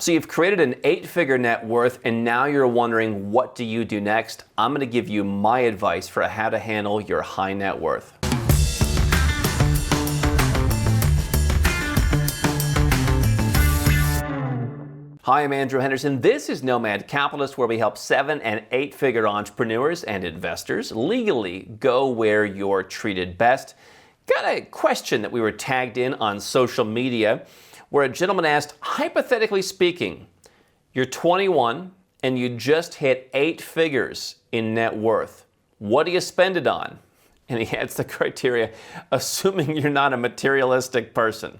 So you've created an 8-figure net worth and now you're wondering, what do you do next? I'm going to give you my advice for how to handle your high net worth. Hi, I'm Andrew Henderson. This is Nomad Capitalist, where we help 7- and 8-figure entrepreneurs and investors legally go where you're treated best. Got a question that we were tagged in on social media where a gentleman asked, hypothetically speaking, you're 21 and you just hit 8 figures in net worth. What do you spend it on? And he adds the criteria, assuming you're not a materialistic person.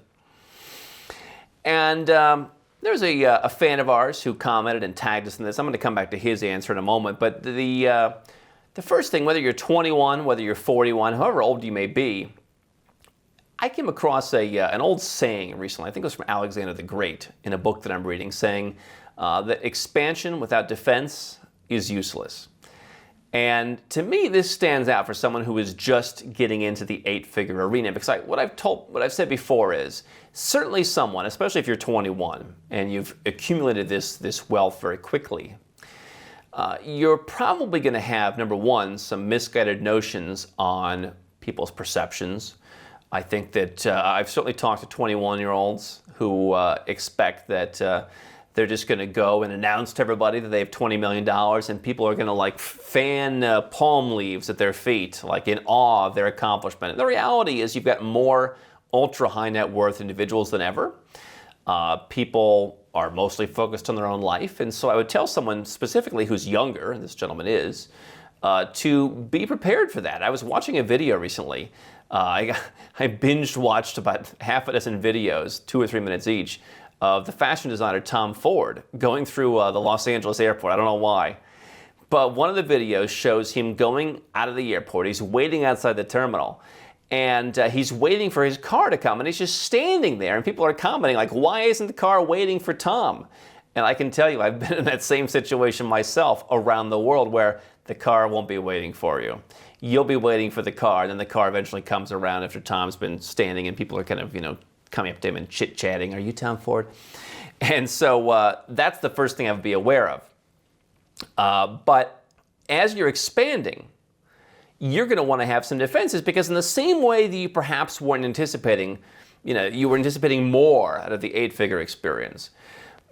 And there's a fan of ours who commented and tagged us in this. I'm going to come back to his answer in a moment. But the first thing, whether you're 21, whether you're 41, however old you may be, I came across an old saying recently, I think it was from Alexander the Great, in a book that I'm reading, saying that expansion without defense is useless. And to me, this stands out for someone who is just getting into the 8-figure arena, because what I've said before is, certainly someone, especially if you're 21 and you've accumulated this wealth very quickly, you're probably going to have, number one, some misguided notions on people's perceptions. I think that I've certainly talked to 21-year-olds who expect that they're just going to go and announce to everybody that they have $20 million and people are going to fan palm leaves at their feet, like in awe of their accomplishment. And the reality is you've got more ultra high net worth individuals than ever. People are mostly focused on their own life. And so I would tell someone specifically who's younger, and this gentleman is, to be prepared for that. I was watching a video recently. I binge watched about half a dozen videos, 2 or 3 minutes each, of the fashion designer Tom Ford going through the Los Angeles airport. I don't know why. But one of the videos shows him going out of the airport. He's waiting outside the terminal. And he's waiting for his car to come. And he's just standing there. And people are commenting, like, why isn't the car waiting for Tom? And I can tell you, I've been in that same situation myself around the world where the car won't be waiting for you. You'll be waiting for the car, and then the car eventually comes around after Tom's been standing, and people are kind of, coming up to him and chit-chatting. Are you Tom Ford? And so that's the first thing I would be aware of. But as you're expanding, you're going to want to have some defenses, because in the same way that you perhaps weren't anticipating, you were anticipating more out of the 8-figure experience.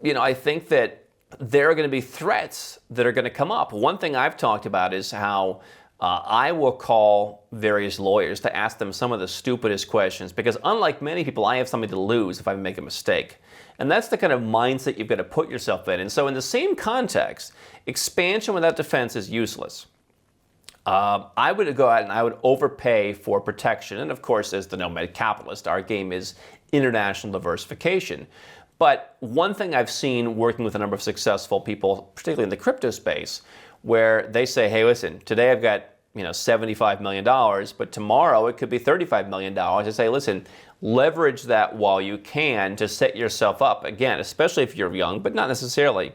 I think that there are going to be threats that are going to come up. One thing I've talked about is how I will call various lawyers to ask them some of the stupidest questions, because unlike many people, I have something to lose if I make a mistake. And that's the kind of mindset you've got to put yourself in. And so in the same context, expansion without defense is useless. I would go out and I would overpay for protection. And of course, as the Nomad Capitalist, our game is international diversification. But one thing I've seen working with a number of successful people, particularly in the crypto space, where they say, hey, listen, today I've got $75 million, but tomorrow it could be $35 million. I say, listen, leverage that while you can to set yourself up. Again, especially if you're young, but not necessarily.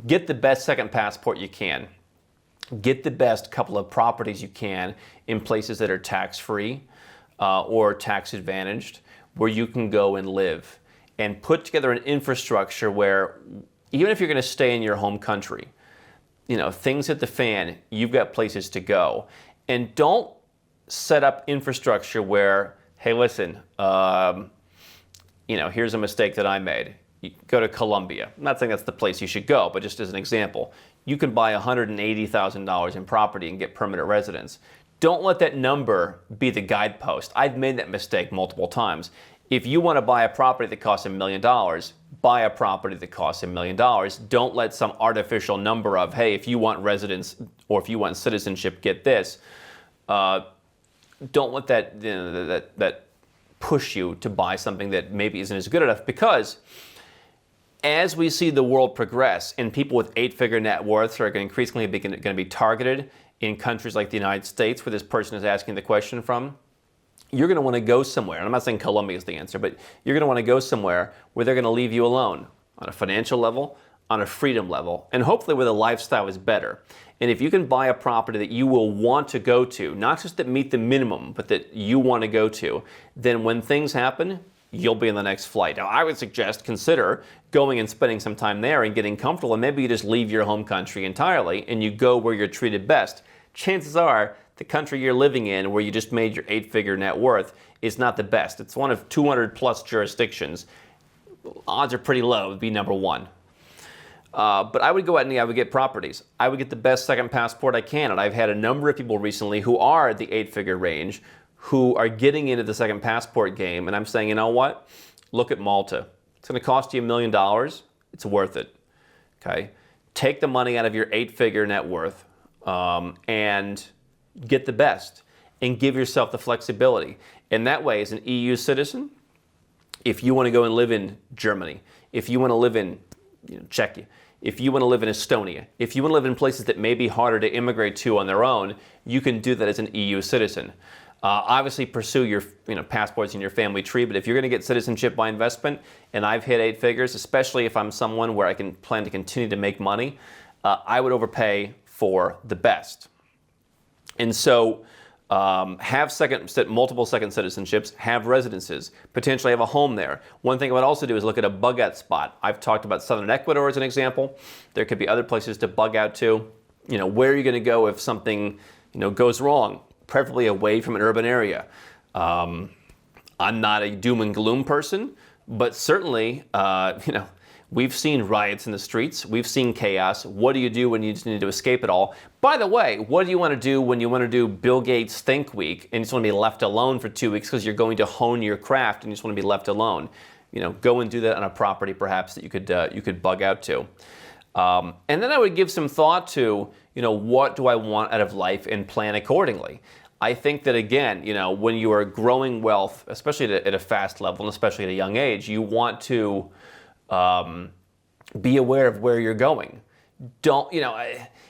Get the best second passport you can. Get the best couple of properties you can in places that are tax-free or tax-advantaged, where you can go and live. And put together an infrastructure where, even if you're going to stay in your home country, things hit the fan, you've got places to go. And don't set up infrastructure where, hey, listen, here's a mistake that I made. You go to Colombia. I'm not saying that's the place you should go, but just as an example, you can buy $180,000 in property and get permanent residence. Don't let that number be the guidepost. I've made that mistake multiple times. If you want to buy a property that costs $1 million, buy a property that costs $1 million. Don't let some artificial number of, hey, if you want residence or if you want citizenship, get this. Don't let that push you to buy something that maybe isn't as good enough, because as we see the world progress and people with 8-figure net worths are increasingly going to be targeted in countries like the United States, where this person is asking the question from, you're going to want to go somewhere, and I'm not saying Colombia is the answer, but you're going to want to go somewhere where they're going to leave you alone on a financial level, on a freedom level, and hopefully where the lifestyle is better. And if you can buy a property that you will want to go to, not just that meet the minimum, but that you want to go to, then when things happen, you'll be in the next flight. Now, I would suggest consider going and spending some time there and getting comfortable, and maybe you just leave your home country entirely and you go where you're treated best. Chances are the country you're living in, where you just made your 8-figure net worth, is not the best. It's one of 200 plus jurisdictions. Odds are pretty low. It would be number one. But I would go out and I would get properties. I would get the best second passport I can. And I've had a number of people recently who are at the 8-figure range who are getting into the second passport game. And I'm saying, you know what? Look at Malta. It's going to cost you $1 million. It's worth it. Okay? Take the money out of your 8-figure net worth and get the best and give yourself the flexibility. And that way, as an EU citizen, if you want to go and live in Germany, if you want to live in Czech, if you want to live in Estonia, if you want to live in places that may be harder to immigrate to on their own, you can do that as an EU citizen. Obviously, pursue your passports in your family tree, but if you're going to get citizenship by investment, and I've hit 8 figures, especially if I'm someone where I can plan to continue to make money, I would overpay for the best. And so have multiple second citizenships, have residences, potentially have a home there. One thing I would also do is look at a bug out spot. I've talked about southern Ecuador as an example. There could be other places to bug out to. Where are you going to go if something goes wrong? Preferably away from an urban area. I'm not a doom and gloom person, but certainly, we've seen riots in the streets. We've seen chaos. What do you do when you just need to escape it all? By the way, what do you want to do when you want to do Bill Gates Think Week and you just want to be left alone for 2 weeks because you're going to hone your craft and you just want to be left alone? Go and do that on a property perhaps that you could bug out to. And then I would give some thought to, what do I want out of life and plan accordingly. I think that, again, when you are growing wealth, especially at a fast level and especially at a young age, you want to be aware of where you're going. Don't,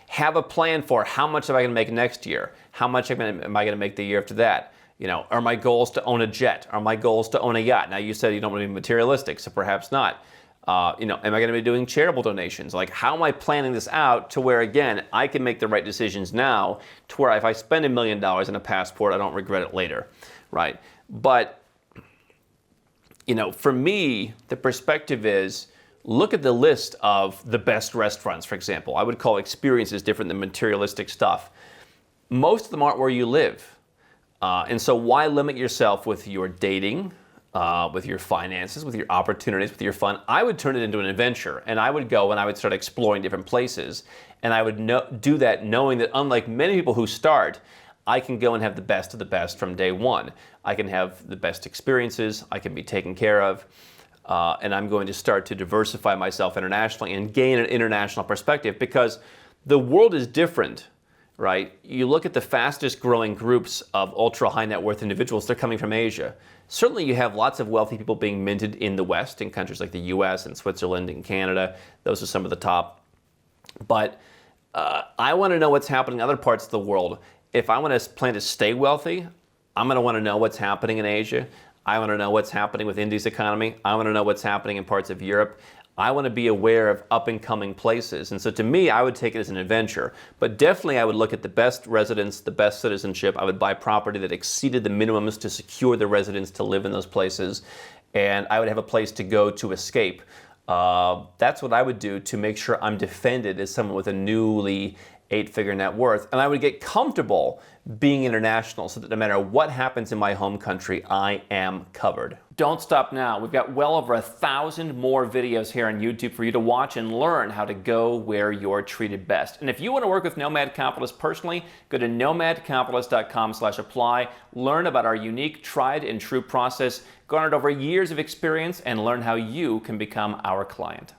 have a plan for how much am I going to make next year? How much am I going to make the year after that? Are my goals to own a jet? Are my goals to own a yacht? Now, you said you don't want to be materialistic, so perhaps not. Am I going to be doing charitable donations? Like, how am I planning this out to where, again, I can make the right decisions now to where if I spend $1 million in a passport, I don't regret it later, right? But, for me, the perspective is, look at the list of the best restaurants, for example. I would call experiences different than materialistic stuff. Most of them aren't where you live. And so why limit yourself with your dating, with your finances, with your opportunities, with your fun? I would turn it into an adventure, and I would go and I would start exploring different places. And I would do that knowing that, unlike many people who start, I can go and have the best of the best from day one. I can have the best experiences. I can be taken care of. And I'm going to start to diversify myself internationally and gain an international perspective, because the world is different, right? You look at the fastest growing groups of ultra high net worth individuals, they're coming from Asia. Certainly you have lots of wealthy people being minted in the West, in countries like the US and Switzerland and Canada. Those are some of the top. But I want to know what's happening in other parts of the world. If I want to plan to stay wealthy, I'm going to want to know what's happening in Asia. I want to know what's happening with India's economy. I want to know what's happening in parts of Europe. I want to be aware of up-and-coming places. And so to me, I would take it as an adventure. But definitely I would look at the best residence, the best citizenship. I would buy property that exceeded the minimums to secure the residents to live in those places. And I would have a place to go to escape. That's what I would do to make sure I'm defended as someone with a newly 8-figure net worth. And I would get comfortable being international so that no matter what happens in my home country, I am covered. Don't stop now. We've got well over 1,000 more videos here on YouTube for you to watch and learn how to go where you're treated best. And if you want to work with Nomad Capitalists personally, go to nomadcapitalist.com/apply, learn about our unique, tried and true process, garnered over years of experience, and learn how you can become our client.